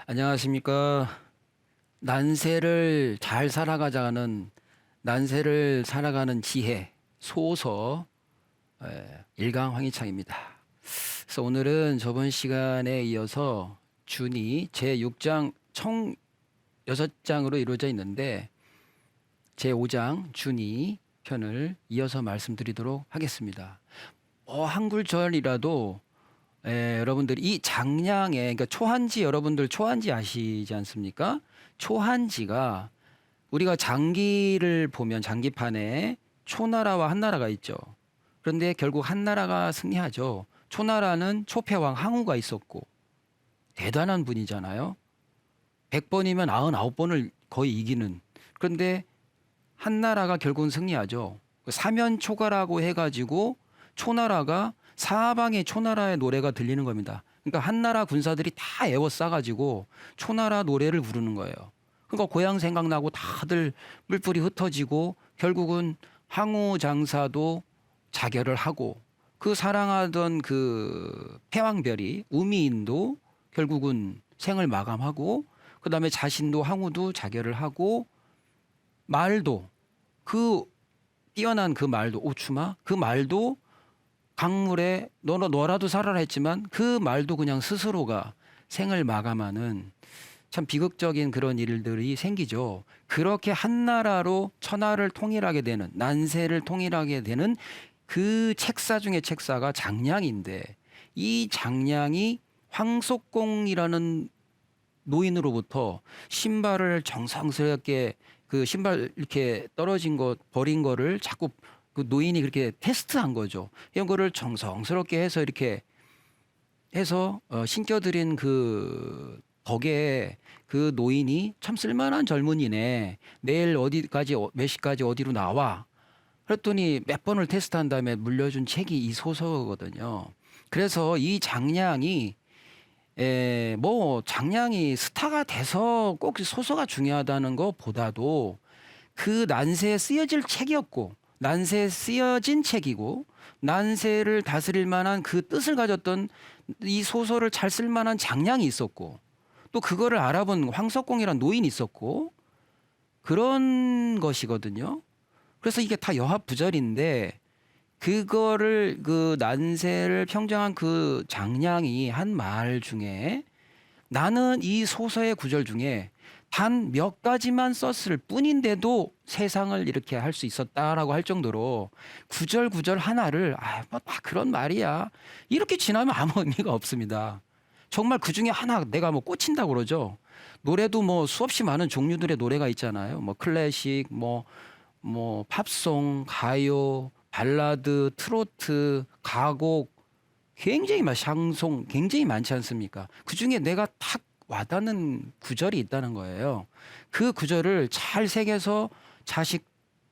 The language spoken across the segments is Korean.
안녕하십니까. 난세를 잘 살아가자는 난세를 살아가는 지혜 소서 일강 황희창입니다. 그래서 오늘은 저번 시간에 이어서 준이 제6장 총 6장으로 이루어져 있는데 제5장 준이 편을 이어서 말씀드리도록 하겠습니다. 한 구절이라도 여러분들 이 장량에 그러니까 초한지 여러분들 초한지 아시지 않습니까? 초한지가 우리가 장기를 보면 장기판에 초나라와 한나라가 있죠. 그런데 결국 한나라가 승리하죠. 초나라는 초패왕 항우가 있었고 대단한 분이잖아요. 100번이면 99번을 거의 이기는. 그런데 한나라가 결국은 승리하죠. 사면초가라고 해가지고 초나라가 사방에 초나라의 노래가 들리는 겁니다. 그러니까 한나라 군사들이 다 애워싸가지고 초나라 노래를 부르는 거예요. 그러니까 고향 생각나고 다들 뿔뿔이 흩어지고 결국은 항우 장사도 자결을 하고 그 사랑하던 그 패왕별이 우미인도 결국은 생을 마감하고 그 다음에 자신도 항우도 자결을 하고 말도 그 뛰어난 그 말도 오추마 그 말도 강물에 너라도 살아라 했지만 그 말도 그냥 스스로가 생을 마감하는 참 비극적인 그런 일들이 생기죠. 그렇게 한나라로 천하를 통일하게 되는 난세를 통일하게 되는 그 책사 중에 책사가 장량인데 이 장량이 황속공이라는 노인으로부터 신발을 정성스럽게 그 신발 이렇게 떨어진 것 버린 거를 자꾸 그 노인이 그렇게 테스트한 거죠. 이런 거를 정성스럽게 해서 이렇게 해서 신겨드린 그 덕에 그 노인이 참 쓸만한 젊은이네. 내일 어디까지 몇 시까지 어디로 나와. 그랬더니 몇 번을 테스트한 다음에 물려준 책이 이 소서거든요. 그래서 이 장량이 뭐 장량이 스타가 돼서 꼭 소서가 중요하다는 것보다도 그 난세에 쓰여질 책이었고 난세에 쓰여진 책이고 난세를 다스릴 만한 그 뜻을 가졌던 이 소설을 잘 쓸 만한 장량이 있었고 또 그거를 알아본 황석공이란 노인이 있었고 그런 것이거든요. 그래서 이게 다 여합부절인데 그거를 그 난세를 평정한 그 장량이 한 말 중에 나는 이 소서의 구절 중에 단 몇 가지만 썼을 뿐인데도 세상을 이렇게 할 수 있었다라고 할 정도로 구절 하나를 뭐 다 그런 말이야 이렇게 지나면 아무 의미가 없습니다. 정말 그 중에 하나 내가 뭐 꽂힌다고 그러죠. 노래도 뭐 수없이 많은 종류들의 노래가 있잖아요. 뭐 클래식, 뭐 팝송, 가요, 발라드, 트로트, 가곡 굉장히 샹송 굉장히 많지 않습니까? 그 중에 내가 탁 와닿는 구절이 있다는 거예요. 그 구절을 잘 새겨서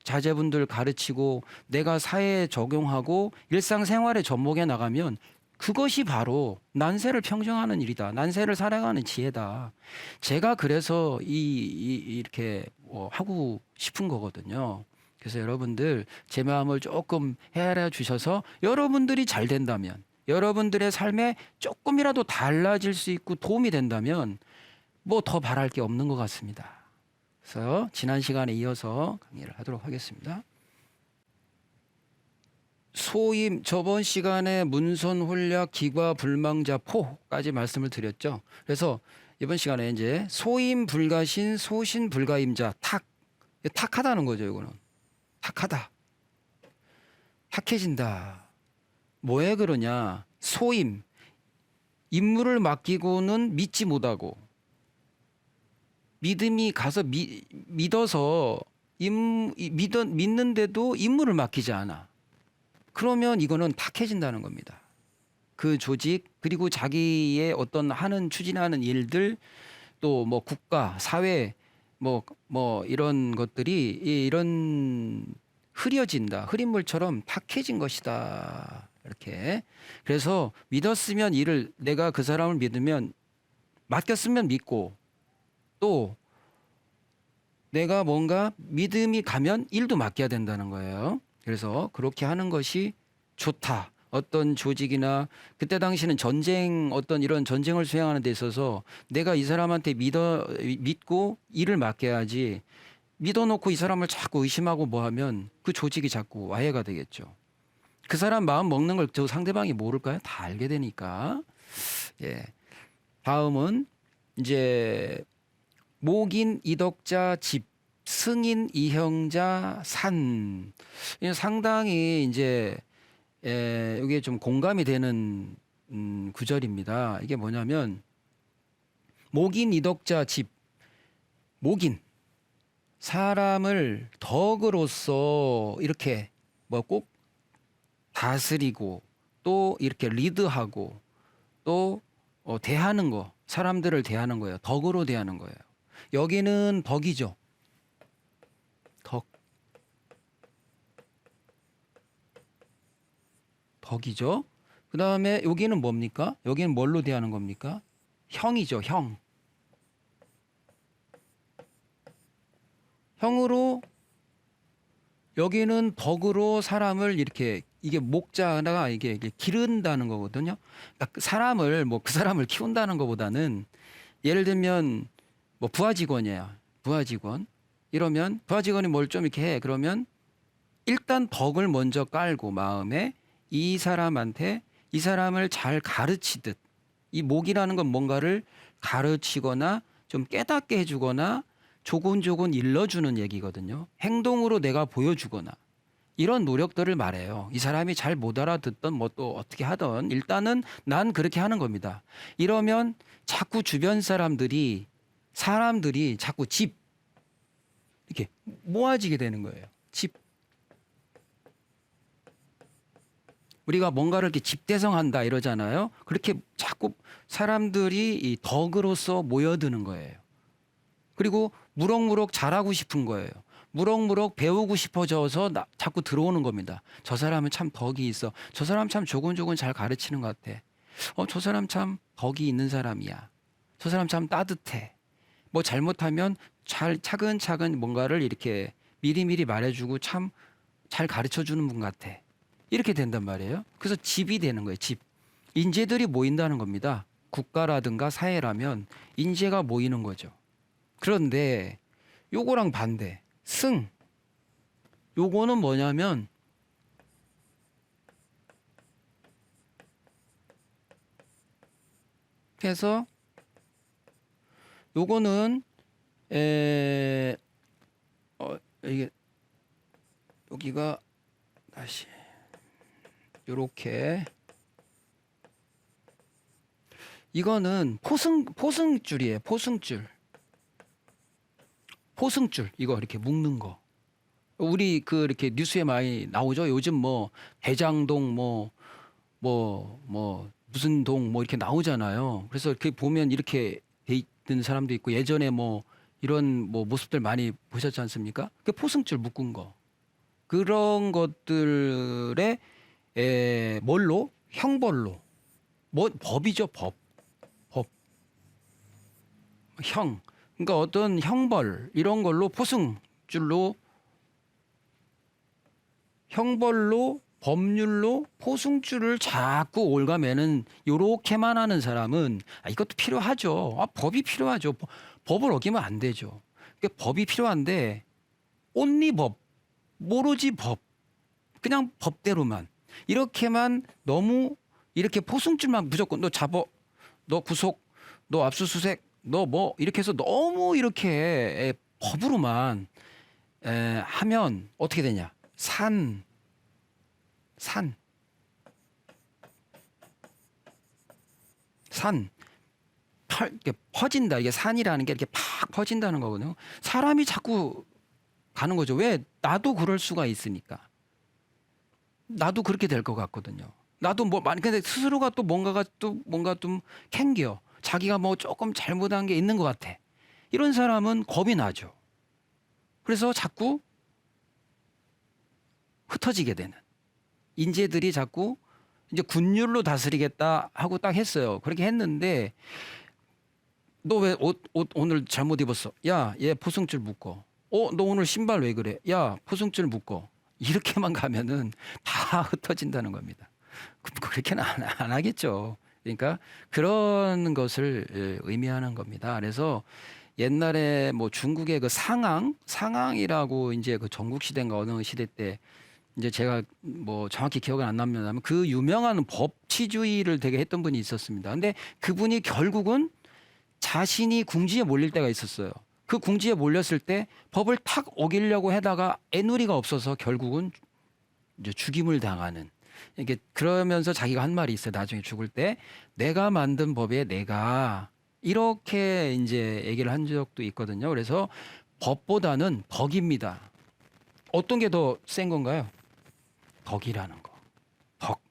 자제분들 가르치고 내가 사회에 적용하고 일상생활에 접목해 나가면 그것이 바로 난세를 평정하는 일이다. 난세를 살아가는 지혜다. 제가 그래서 이렇게 하고 싶은 거거든요. 그래서 여러분들 제 마음을 조금 헤아려 주셔서 여러분들이 잘 된다면 여러분들의 삶에 조금이라도 달라질 수 있고 도움이 된다면 뭐 더 바랄 게 없는 것 같습니다. 그래서 지난 시간에 이어서 강의를 하도록 하겠습니다. 소임 저번 시간에 문선 혼략 기과 불망자포까지 말씀을 드렸죠. 그래서 이번 시간에 이제 소임 불가신 소신 불가임자 탁하다는 거죠. 이거는 탁하다 탁해진다. 뭐에 그러냐? 소임 임무를 맡기고는 믿지 못하고 믿음이 가서 믿어서 믿는데도 임무를 맡기지 않아. 그러면 이거는 탁해진다는 겁니다. 그 조직 그리고 자기의 어떤 추진하는 일들 또 뭐 국가 사회 뭐 이런 것들이 이런 흐려진다. 흐린 물처럼 탁해진 것이다. 이렇게. 그래서 믿었으면 내가 그 사람을 믿으면 맡겼으면 믿고 또 내가 뭔가 믿음이 가면 일도 맡겨야 된다는 거예요. 그래서 그렇게 하는 것이 좋다. 어떤 조직이나 그때 당시는 전쟁 어떤 이런 전쟁을 수행하는 데 있어서 내가 이 사람한테 믿고 일을 맡겨야지 믿어놓고 이 사람을 자꾸 의심하고 뭐 하면 그 조직이 자꾸 와해가 되겠죠. 그 사람 마음 먹는 걸 저 상대방이 모를까요? 다 알게 되니까. 예. 다음은 이제 목인 이덕자 집 승인 이형자 산. 이게 상당히 이제 이게 좀 공감이 되는 구절입니다. 이게 뭐냐면 목인 이덕자 집 목인 사람을 덕으로서 이렇게 뭐 꼭 다스리고 또 이렇게 리드하고 또 대하는 거 사람들을 대하는 거예요. 덕으로 대하는 거예요. 여기는 덕이죠. 덕 덕이죠. 그 다음에 여기는 뭡니까? 여기는 뭘로 대하는 겁니까? 형이죠. 형. 형으로 여기는 덕으로 사람을 이렇게 이게 목자가 이게 기른다는 거거든요. 그러니까 그 사람을 뭐 그 사람을 키운다는 것보다는 예를 들면 뭐 부하 직원이야. 부하 직원. 이러면 부하 직원이 뭘 좀 이렇게 해. 그러면 일단 덕을 먼저 깔고 마음에 이 사람한테 이 사람을 잘 가르치듯 이 목이라는 건 뭔가를 가르치거나 좀 깨닫게 해주거나 조곤조곤 일러주는 얘기거든요. 행동으로 내가 보여주거나 이런 노력들을 말해요. 이 사람이 잘 못 알아듣던 뭐 또 어떻게 하던 일단은 난 그렇게 하는 겁니다. 이러면 자꾸 주변 사람들이 자꾸 집 이렇게 모아지게 되는 거예요. 집 우리가 뭔가를 이렇게 집대성한다 이러잖아요. 그렇게 자꾸 사람들이 이 덕으로서 모여드는 거예요. 그리고 무럭무럭 잘하고 싶은 거예요. 무럭무럭 배우고 싶어져서 자꾸 들어오는 겁니다. 저 사람은 참 덕이 있어. 저 사람 참 조곤조곤 잘 가르치는 것 같아. 저 사람 참 덕이 있는 사람이야. 저 사람 참 따뜻해. 뭐 잘못하면 잘 차근차근 뭔가를 이렇게 미리미리 말해주고 참 잘 가르쳐주는 분 같아. 이렇게 된단 말이에요. 그래서 집이 되는 거예요. 집. 인재들이 모인다는 겁니다. 국가라든가 사회라면 인재가 모이는 거죠. 그런데 요거랑 반대. 승. 요거는 뭐냐면 그래서 요거는 이게 여기가 다시 요렇게 이거는 포승줄이에요. 포승줄 이거 이렇게 묶는 거. 우리 그 이렇게 뉴스에 많이 나오죠. 요즘 뭐 대장동 뭐 무슨 동 뭐 이렇게 나오잖아요. 그래서 이렇게 보면 이렇게 돼 있는 사람도 있고 예전에 뭐 이런 뭐 모습들 많이 보셨지 않습니까? 그 포승줄 묶은 거. 그런 것들에 뭘로? 형벌로. 뭐 법이죠, 법. 형. 그러니까 어떤 형벌 이런 걸로 포승줄로 형벌로 법률로 포승줄을 자꾸 올가매는 요렇게만 하는 사람은 이것도 필요하죠. 법이 필요하죠. 법을 어기면 안 되죠. 그러니까 법이 필요한데 온리 법, 모르지 법, 그냥 법대로만 이렇게만 너무 이렇게 포승줄만 무조건 너 잡어, 너 구속, 너 압수수색, 너 뭐 이렇게 해서 너무 이렇게 법으로만 하면 어떻게 되냐? 산 이렇게 퍼진다. 이게 산이라는 게 이렇게 팍 퍼진다는 거거든요. 사람이 자꾸 가는 거죠. 왜? 나도 그럴 수가 있으니까. 나도 그렇게 될 것 같거든요. 나도 뭐 많이 근데 스스로가 또 뭔가 좀 캥겨. 자기가 뭐 조금 잘못한 게 있는 것 같아. 이런 사람은 겁이 나죠. 그래서 자꾸 흩어지게 되는. 인재들이 자꾸 이제 군율로 다스리겠다 하고 딱 했어요. 그렇게 했는데 너 왜 옷 오늘 잘못 입었어? 야, 얘 포승줄 묶어. 너 오늘 신발 왜 그래? 야, 포승줄 묶어. 이렇게만 가면은 다 흩어진다는 겁니다. 그렇게는 안 하겠죠. 그러니까 그런 것을 의미하는 겁니다. 그래서 옛날에 뭐 중국의 그 상항이라고 이제 그 전국 시대인가 어느 시대 때 이제 제가 뭐 정확히 기억은 안 납니다만 그 유명한 법치주의를 되게 했던 분이 있었습니다. 근데 그분이 결국은 자신이 궁지에 몰릴 때가 있었어요. 그 궁지에 몰렸을 때 법을 탁 어기려고 하다가 애누리가 없어서 결국은 이제 죽임을 당하는. 이게 그러면서 자기가 한 말이 있어요. 나중에 죽을 때 내가 만든 법에 내가 이렇게 이제 얘기를 한 적도 있거든요. 그래서 법보다는 덕입니다. 어떤 게 더 센 건가요? 덕이라는 거. 덕.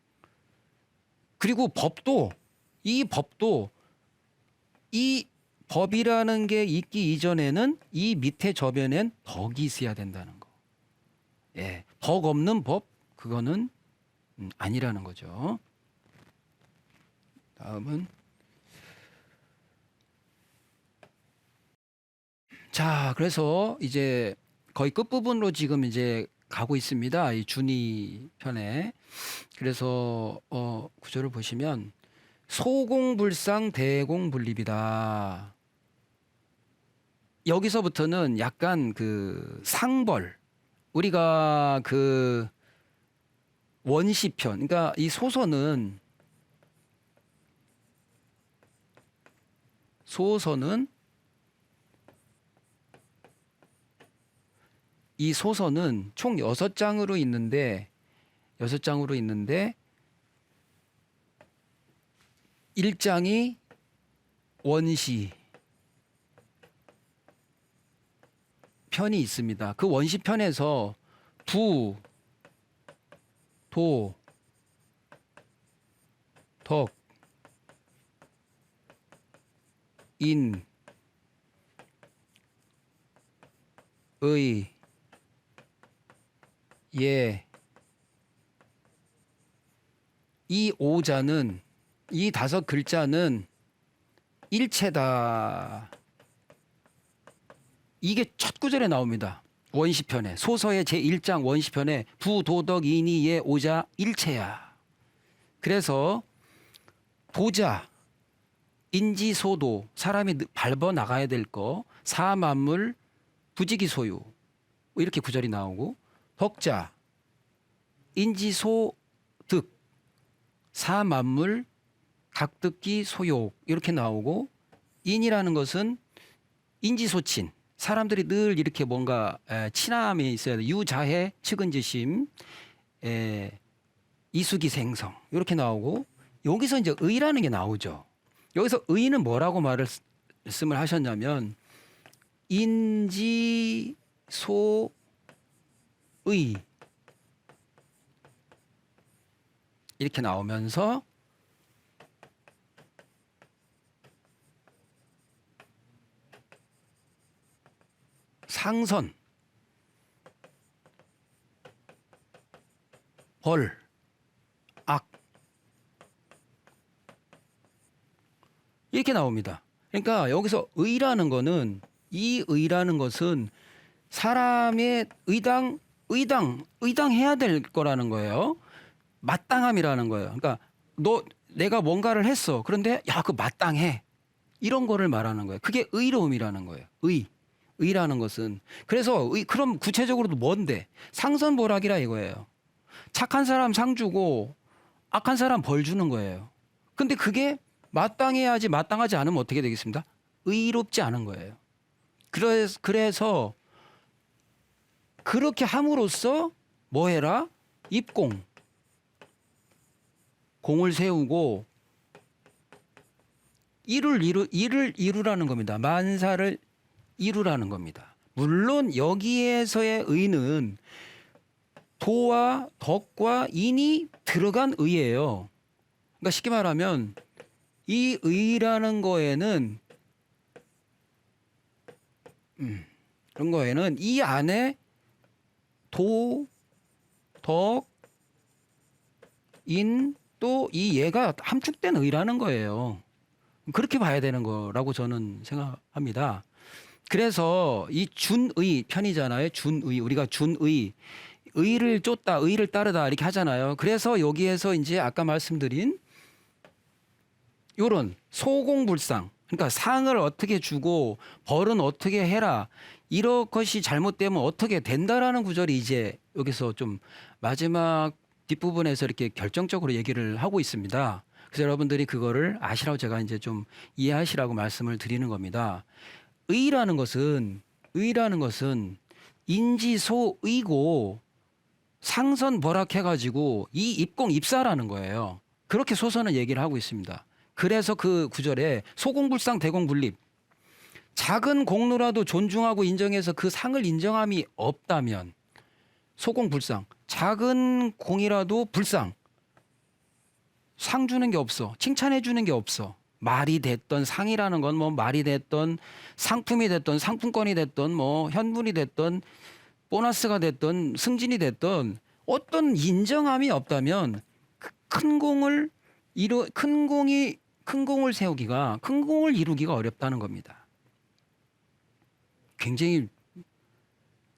그리고 이 법이라는 게 있기 이전에는 이 밑에 저변엔 덕이 있어야 된다는 거. 예. 덕 없는 법, 그거는 아니라는 거죠. 다음은. 자, 그래서 이제 거의 끝부분으로 지금 이제 가고 있습니다. 이 준이 편에. 그래서 구절을 보시면 소공불상 대공분립이다. 여기서부터는 약간 그 상벌, 우리가 그 원시편, 그러니까 이 소서는 이 소서는 총 6장으로 있는데 1장이 원시 편이 있습니다. 그 원시 편에서 부, 도, 덕, 인, 의, 예, 이 5자는 이 5글자는 일체다. 이게 첫 구절에 나옵니다. 원시편에 소서의 제1장 원시편에 부도덕 인이 예 오자 일체야. 그래서 도자 인지소도 사람이 밟아 나가야 될 거 사만물 부지기소유 이렇게 구절이 나오고 덕자 인지소득 사만물 각득기 소욕 이렇게 나오고 인이라는 것은 인지소친 사람들이 늘 이렇게 뭔가 친함이 있어야 돼. 유자해 측은지심 이수기생성 이렇게 나오고 여기서 이제 의라는 게 나오죠. 여기서 의는 뭐라고 말씀을 하셨냐면 인지소의 이렇게 나오면서 상선, 벌, 악 이렇게 나옵니다. 그러니까 여기서 의라는 거는 이 의라는 것은 사람의 의당해야 될 거라는 거예요. 마땅함이라는 거예요. 그러니까 내가 뭔가를 했어. 그런데 야, 그 마땅해. 이런 거를 말하는 거예요. 그게 의로움이라는 거예요. 의라는 것은. 그래서 그럼 구체적으로도 뭔데? 상선보락이라 이거예요. 착한 사람 상 주고 악한 사람 벌 주는 거예요. 근데 그게 마땅해야지 마땅하지 않으면 어떻게 되겠습니까? 의롭지 않은 거예요. 그래서 그렇게 함으로써 뭐 해라? 입공. 공을 세우고 일을 이루라는 겁니다. 만사를 이루라는 겁니다. 물론 여기에서의 의는 도와 덕과 인이 들어간 의예요. 그러니까 쉽게 말하면 이 의라는 거에는 그런 거에는 이 안에 도, 덕, 인 또 이 얘가 함축된 의라는 거예요. 그렇게 봐야 되는 거라고 저는 생각합니다. 그래서 이 준의 편이잖아요. 준의 우리가 준의 의를 쫓다, 의를 따르다 이렇게 하잖아요. 그래서 여기에서 이제 아까 말씀드린 요런 소공불상, 그러니까 상을 어떻게 주고 벌은 어떻게 해라, 이런 것이 잘못되면 어떻게 된다라는 구절이 이제 여기서 좀 마지막 뒷부분에서 이렇게 결정적으로 얘기를 하고 있습니다. 그래서 여러분들이 그거를 아시라고 제가 이제 좀 이해하시라고 말씀을 드리는 겁니다. 의라는 것은 인지소의고 상선 벌학해가지고 이 입공 입사라는 거예요. 그렇게 소설은 얘기를 하고 있습니다. 그래서 그 구절에 소공불상 대공분립, 작은 공로라도 존중하고 인정해서 그 상을 인정함이 없다면 소공불상, 작은 공이라도 불상, 상 주는 게 없어, 칭찬해 주는 게 없어. 말이 됐던 상이라는 건 뭐 말이 됐던 상품이 됐던 상품권이 됐던 뭐 현물이 됐던 보너스가 됐던 승진이 됐던 어떤 인정함이 없다면 큰 공을 큰 공을 이루기가 어렵다는 겁니다. 굉장히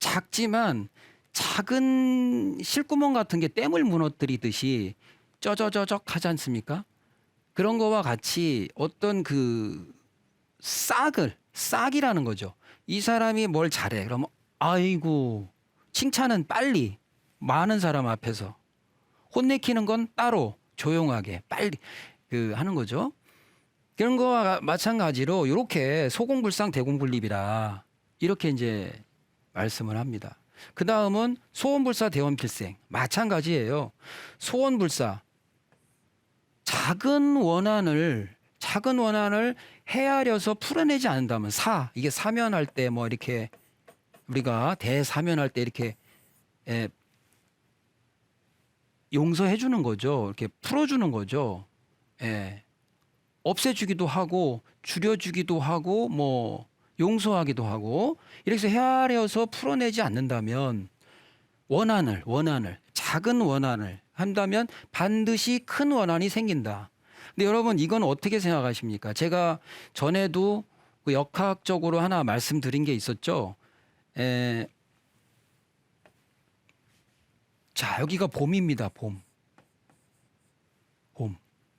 작지만 작은 실구멍 같은 게 댐을 무너뜨리듯이 쩌저저적 하지 않습니까? 그런 거와 같이 어떤 그 싹이라는 거죠. 이 사람이 뭘 잘해. 그러면 아이고, 칭찬은 빨리, 많은 사람 앞에서. 혼내키는 건 따로, 조용하게, 빨리 하는 거죠. 그런 거와 마찬가지로 이렇게 소공불상 대공분립이라 이렇게 이제 말씀을 합니다. 그 다음은 소원불사 대원필생, 마찬가지예요. 소원불사, 작은 원한을 헤아려서 풀어내지 않는다면 이게 사면할 때 뭐 이렇게 우리가 대사면할 때 이렇게 용서해 주는 거죠. 이렇게 풀어주는 거죠. 없애주기도 하고 줄여주기도 하고 뭐 용서하기도 하고 이렇게 해서 헤아려서 풀어내지 않는다면 작은 원한을 한다면 반드시 큰 원한이 생긴다. 근데 여러분 이건 어떻게 생각하십니까? 제가 전에도 그 역학적으로 하나 말씀드린 게 있었죠. 자, 여기가 봄입니다. 봄.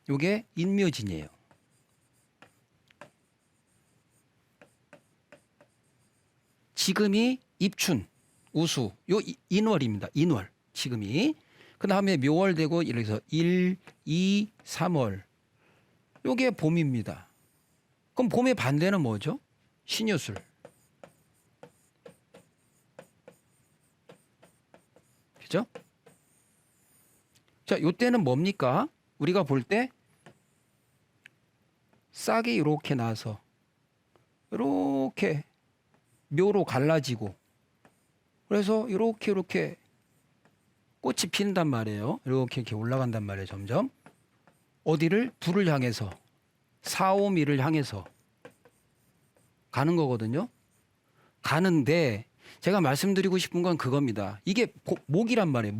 요게 인묘진이에요. 지금이 입춘, 우수, 요 인월입니다. 인월. 지금이. 그 다음에 묘월 되고 이렇게 해서 1, 2, 3월. 요게 봄입니다. 그럼 봄의 반대는 뭐죠? 신유술. 그죠? 자, 요때는 뭡니까? 우리가 볼 때 싹이 이렇게 나서 이렇게 묘로 갈라지고 그래서 이렇게 꽃이 피는단 말이에요. 이렇게 올라간단 말이에요. 점점 어디를 불을 향해서 사오미를 향해서 가는 거거든요. 가는데 제가 말씀드리고 싶은 건 그겁니다. 이게 목이란 말이에요.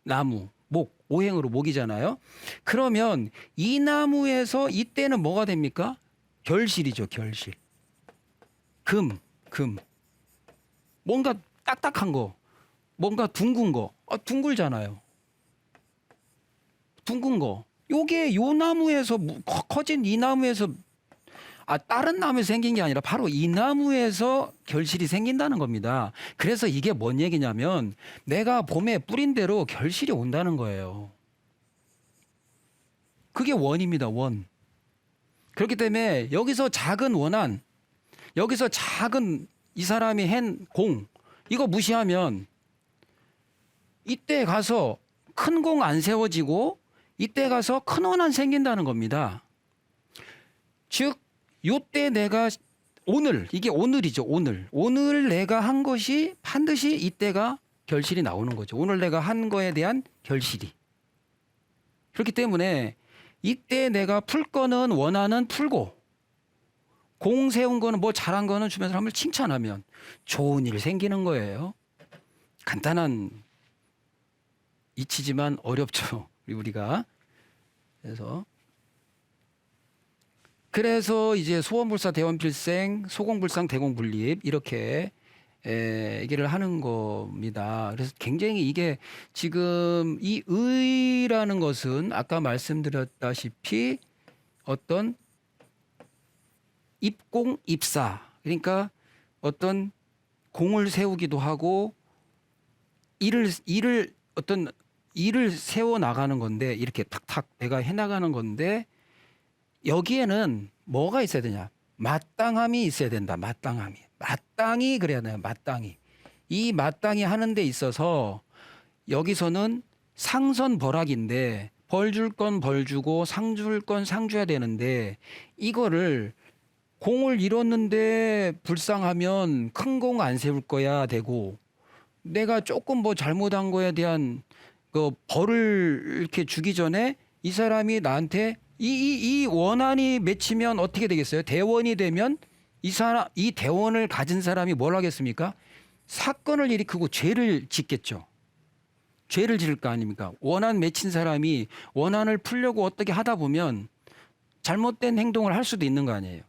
나무, 오행으로 목이잖아요. 그러면 이 나무에서 이때는 뭐가 됩니까? 결실이죠. 결실. 금. 뭔가 딱딱한 거, 뭔가 둥근 거, 둥글잖아요. 둥근 거. 요게 요 나무에서 커진 이 나무에서 다른 나무에서 생긴 게 아니라 바로 이 나무에서 결실이 생긴다는 겁니다. 그래서 이게 뭔 얘기냐면 내가 봄에 뿌린 대로 결실이 온다는 거예요. 그게 원입니다. 원. 그렇기 때문에 여기서 작은 원한, 여기서 작은 이 사람이 한 공, 이거 무시하면 이때 가서 큰 공 안 세워지고 이때 가서 큰 원한 생긴다는 겁니다. 즉 요때 내가 이게 오늘이죠. 오늘 내가 한 것이 반드시 이때가 결실이 나오는 거죠. 오늘 내가 한 거에 대한 결실이. 그렇기 때문에 이때 내가 풀 거는 원하는 풀고 공 세운 거는 뭐 잘한 거는 주변 사람을 칭찬하면 좋은 일 생기는 거예요. 간단한 이치지만 어렵죠. 우리가. 그래서 이제 소원불사 대원필생, 소공불상 대공분립 이렇게 얘기를 하는 겁니다. 그래서 굉장히 이게 지금 이 의라는 것은 아까 말씀드렸다시피 어떤 입공, 입사. 그러니까 어떤 공을 세우기도 하고 어떤 일을 세워 나가는 건데 이렇게 탁탁 내가 해 나가는 건데 여기에는 뭐가 있어야 되냐? 마땅함이 있어야 된다. 마땅함이. 마땅히 그래야 돼요. 마땅히. 이 마땅히 하는 데 있어서 여기서는 상선벌악인데 벌 줄 건 벌 주고 상 줄 건 상 줘야 되는데 이거를 공을 잃었는데 불쌍하면 큰 공 안 세울 거야 되고 내가 조금 뭐 잘못한 거에 대한 그 벌을 이렇게 주기 전에 이 사람이 나한테 이 원한이 맺히면 어떻게 되겠어요? 대원이 되면 이 대원을 가진 사람이 뭘 하겠습니까? 사건을 일으키고 죄를 짓겠죠. 죄를 지을 거 아닙니까? 원한 맺힌 사람이 원한을 풀려고 어떻게 하다 보면 잘못된 행동을 할 수도 있는 거 아니에요.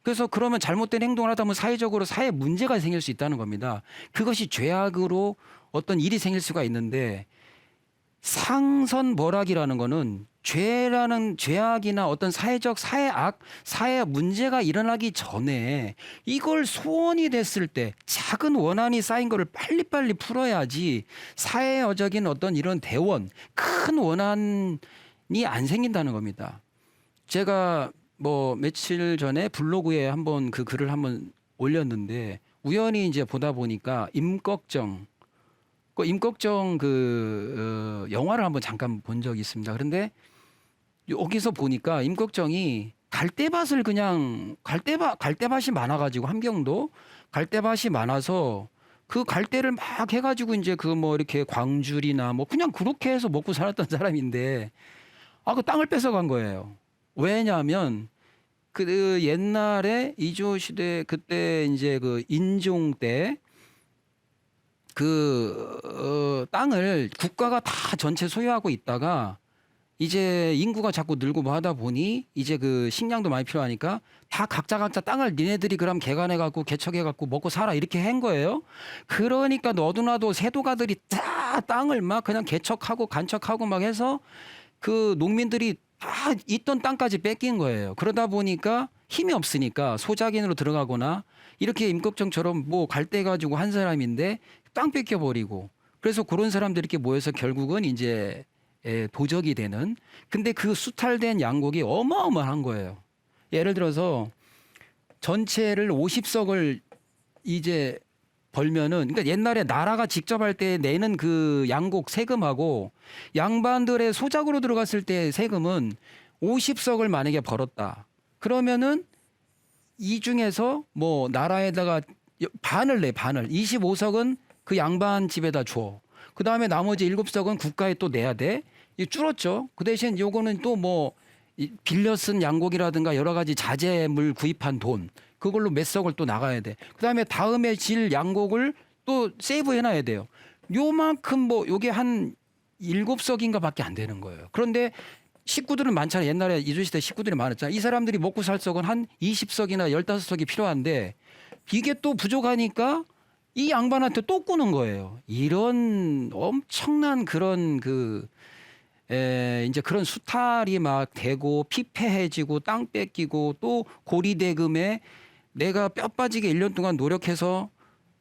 그래서 그러면 잘못된 행동을 하다 보면 사회적으로 사회 문제가 생길 수 있다는 겁니다. 그것이 죄악으로 어떤 일이 생길 수가 있는데 상선벌악이라는 거는 죄악이나 어떤 사회 문제가 일어나기 전에 이걸 소원이 됐을 때 작은 원한이 쌓인 거를 빨리빨리 풀어야지 사회적인 어떤 이런 대원, 큰 원한이 안 생긴다는 겁니다. 제가 뭐 며칠 전에 블로그에 한번 그 글을 한번 올렸는데 우연히 이제 보다 보니까 임꺽정 영화를 한번 잠깐 본 적이 있습니다. 그런데 여기서 보니까 임꺽정이 갈대밭이 많아가지고 함경도 갈대밭이 많아서 그 갈대를 막 해가지고 이제 그 뭐 이렇게 광줄이나 뭐 그냥 그렇게 해서 먹고 살았던 사람인데 그 땅을 뺏어간 거예요. 왜냐하면 그 옛날에 이조 시대 그때 이제 그 인종 때 땅을 국가가 다 전체 소유하고 있다가 이제 인구가 자꾸 늘고 뭐 하다 보니 이제 그 식량도 많이 필요하니까 다 각자 땅을 니네들이 그럼 개간해 갖고 개척해 갖고 먹고 살아 이렇게 한 거예요. 그러니까 너도나도 세도가들이 다 땅을 막 그냥 개척하고 간척하고 막 해서 그 농민들이 다 있던 땅까지 뺏긴 거예요. 그러다 보니까 힘이 없으니까 소작인으로 들어가거나 이렇게 임꺽정처럼 뭐 갈대 가지고 한 사람인데 땅 뺏겨버리고 그래서 그런 사람들이 이렇게 모여서 결국은 이제 도적이 되는 근데 그 수탈된 양곡이 어마어마한 거예요. 예를 들어서 전체를 50석을 이제 벌면은 그러니까 옛날에 나라가 직접 할 때 내는 그 양곡 세금하고 양반들의 소작으로 들어갔을 때 세금은 50석을 만약에 벌었다. 그러면은 이 중에서 뭐 나라에다가 반을 내 반을 25석은 그 양반 집에다 줘. 그 다음에 나머지 7석은 국가에 또 내야 돼. 이 줄었죠. 그 대신 요거는 또 뭐 빌려 쓴 양곡이라든가 여러 가지 자재물 구입한 돈 그걸로 몇 석을 또 나가야 돼. 그 다음에 다음에 질 양곡을 또 세이브 해놔야 돼요. 요만큼 뭐 요게 한 7석인가 밖에 안 되는 거예요. 그런데 식구들은 많잖아요. 옛날에 이조시대 식구들이 많았잖아요. 이 사람들이 먹고 살 석은 한 20석이나 15석이 필요한데 이게 또 부족하니까 이 양반한테 또 꾸는 거예요. 이런 엄청난 그런 이제 그런 수탈이 막 되고 피폐해지고 땅 뺏기고 또 고리대금에 내가 뼈 빠지게 1년 동안 노력해서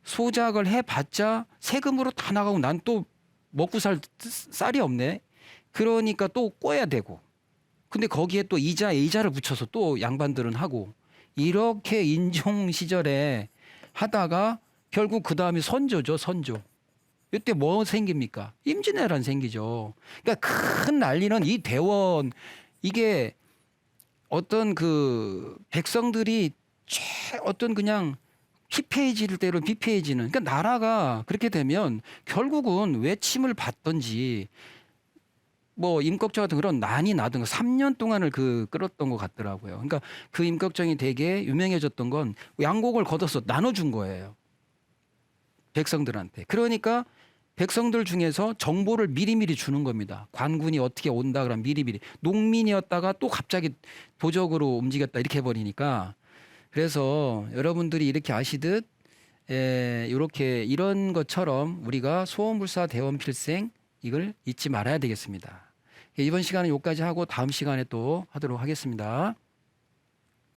소작을 해봤자 세금으로 다 나가고 난 또 먹고 살 쌀이 없네. 그러니까 또 꿔야 되고. 근데 거기에 또 이자를 붙여서 또 양반들은 하고 이렇게 인종 시절에 하다가 결국 그 다음에 선조죠, 선조. 이때 뭐 생깁니까? 임진왜란 생기죠. 그러니까 큰 난리는 이 대원 이게 어떤 그 백성들이 어떤 그냥 피폐해질 대로 피폐해지는. 그러니까 나라가 그렇게 되면 결국은 외침을 받든지 뭐 임꺽정 같은 그런 난이 나든 3년 동안을 끌었던 것 같더라고요. 그러니까 그 임꺽정이 되게 유명해졌던 건 양곡을 걷어서 나눠준 거예요. 백성들한테. 그러니까 백성들 중에서 정보를 미리미리 주는 겁니다. 관군이 어떻게 온다 그러면 미리미리. 농민이었다가 또 갑자기 도적으로 움직였다 이렇게 해버리니까. 그래서 여러분들이 이렇게 아시듯 이렇게 이런 것처럼 우리가 소원불사 대원필생 이걸 잊지 말아야 되겠습니다. 이번 시간은 여기까지 하고 다음 시간에 또 하도록 하겠습니다.